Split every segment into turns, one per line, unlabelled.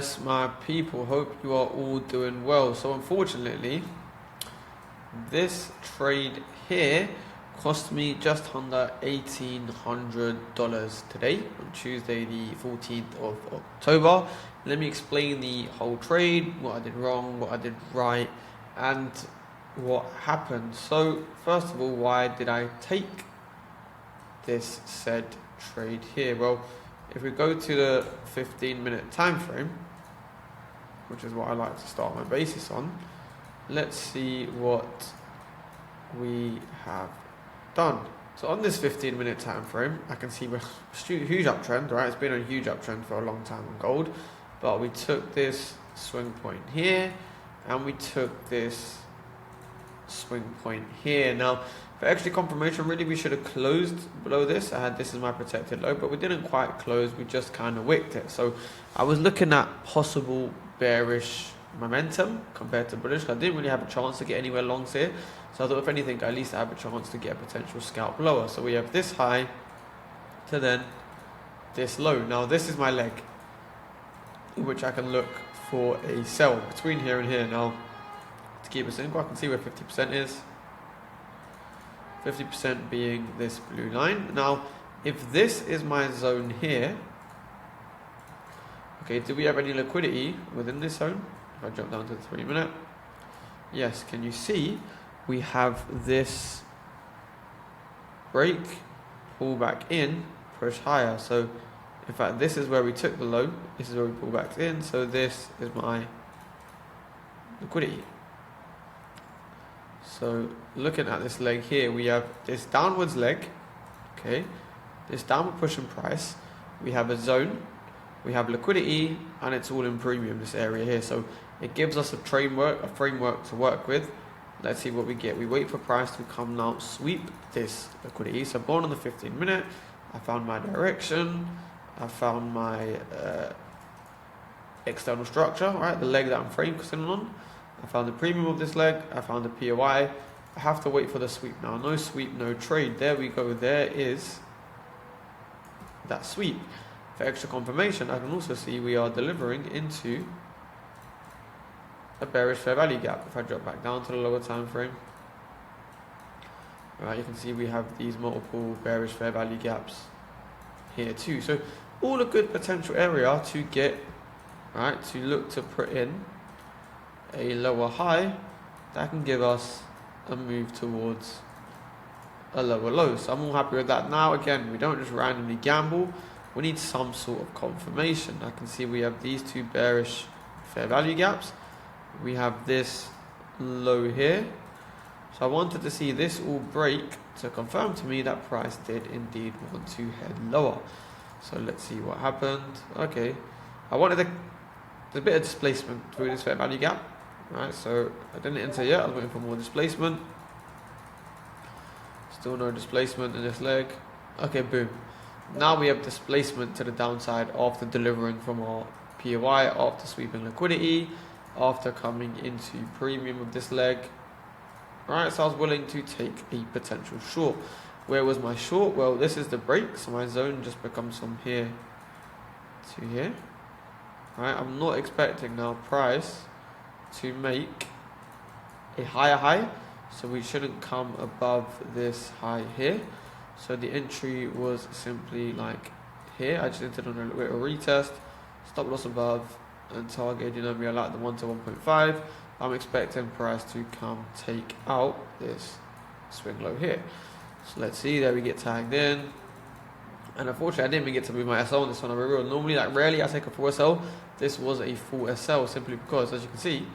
Yes, my people, hope you are all doing well. So unfortunately, this trade here cost me just under $1,800 today on Tuesday the 14th of October. Let me explain the whole trade, what I did wrong, what I did right, and what happened. So first of all, why did I take this said trade here? Well, if we go to the 15-minute time frame, which is what I like to start my basis on, let's see what we have done. So on this 15-minute time frame, I can see we're huge uptrend, right? It's been a huge uptrend for a long time on gold, but we took this swing point here and we took this swing point here. Now, for extra confirmation, really we should have closed below this. I had this as my protected low, but we didn't quite close, we just kind of wicked it. So I was looking at possible bearish momentum compared to bullish. I didn't really have a chance to get anywhere longs here, so I thought if anything, at least I have a chance to get a potential scalp lower. So we have this high to then this low. Now this is my leg in which I can look for a sell between here and here. Now to keep us in, I can see where 50% is, 50% being this blue line. Now if this is my zone here, okay, do we have any liquidity within this zone? If I jump down to the 3-minute, yes, can you see we have this break, pull back in, push higher. So in fact this is where we took the low, this is where we pull back in, so this is my liquidity. So looking at this leg here, we have this downwards leg, okay, this downward push in price, we have a zone, we have liquidity, and it's all in premium, this area here. So it gives us a framework to work with. Let's see what we get. We wait for price to come now, sweep this liquidity. So born on the 15-minute, I found my direction, I found my external structure, right, the leg that I'm focusing on. I found the premium of this leg, I found the POI. I have to wait for the sweep now. No sweep, no trade. There we go, there is that sweep. For extra confirmation, I can also see we are delivering into a bearish fair value gap. If I drop back down to the lower time frame, right, you can see we have these multiple bearish fair value gaps here too. So all a good potential area to get, right, to look to put in a lower high that can give us a move towards a lower low. So I'm all happy with that. Now again, we don't just randomly gamble, we need some sort of confirmation. I can see we have these two bearish fair value gaps, we have this low here, so I wanted to see this all break to confirm to me that price did indeed want to head lower. So let's see what happened. Okay, I wanted a bit of displacement through this fair value gap, right? So I didn't enter yet, I was waiting for more displacement. Still no displacement in this leg. Okay, boom. Now we have displacement to the downside after delivering from our POI, after sweeping liquidity, after coming into premium of this leg. Right, so I was willing to take a potential short. Where was my short? Well, this is the break, so my zone just becomes from here to here. Right, I'm not expecting now price to make a higher high, so we shouldn't come above this high here. So the entry was simply like here. I just entered on a little retest, stop loss above, and target, you know me, I like the 1 to 1.5. I'm expecting price to come take out this swing low here. So let's see, there we get tagged in. And unfortunately, I didn't even get to move my SL on this one. Normally, like rarely I take a full SL. This was a full SL simply because, as you can see,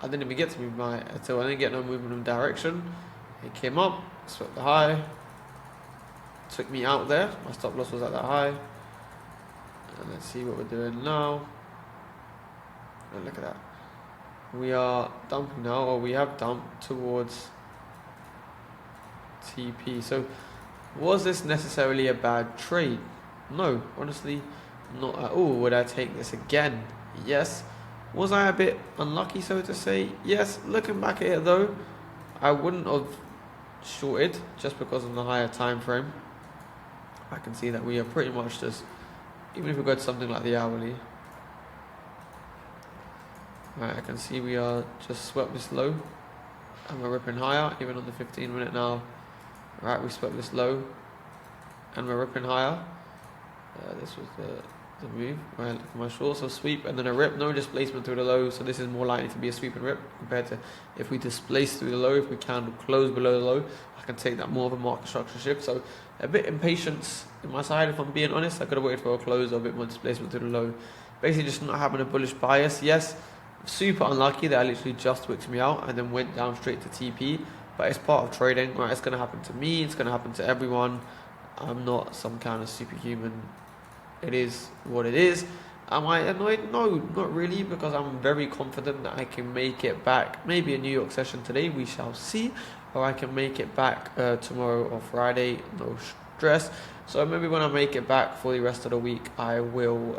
I didn't even get to move my SL. I didn't get no movement in direction. It came up, swept the high, took me out there. My stop loss was at that high. And let's see what we're doing now. And look at that. We are dumping now, or we have dumped towards TP. So was this necessarily a bad trade? No, honestly, not at all. Would I take this again? Yes. Was I a bit unlucky, so to say? Yes. Looking back at it though, I wouldn't have shorted just because of the higher time frame. I can see that we are pretty much just, even if we go to something like the hourly, Right, I can see we are just swept this low and we're ripping higher, even on the 15-minute now. Right, we swept this low and we're ripping higher. This was the move. Right, look at my short, so sweep and then a rip, no displacement through the low, so this is more likely to be a sweep and rip compared to if we displace through the low. If we can close below the low, I can take that more of a market structure shift. So a bit impatience in my side, if I'm being honest. I could have waited for a close or a bit more displacement through the low. Basically just not having a bullish bias. Yes, super unlucky that I literally just wicked me out and then went down straight to TP, but it's part of trading, right? It's going to happen to me, it's going to happen to everyone. I'm not some kind of superhuman. It is what it is. Am I annoyed? No, not really, because I'm very confident that I can make it back. Maybe a New York session today, we shall see, or I can make it back tomorrow or Friday, no stress. So maybe when I make it back for the rest of the week, I will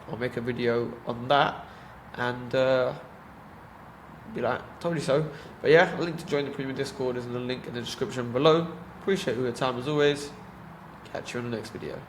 I'll make a video on that and be like, told you so. But yeah, a link to join the premium Discord is in the link in the description below. Appreciate your time as always. Catch you in the next video.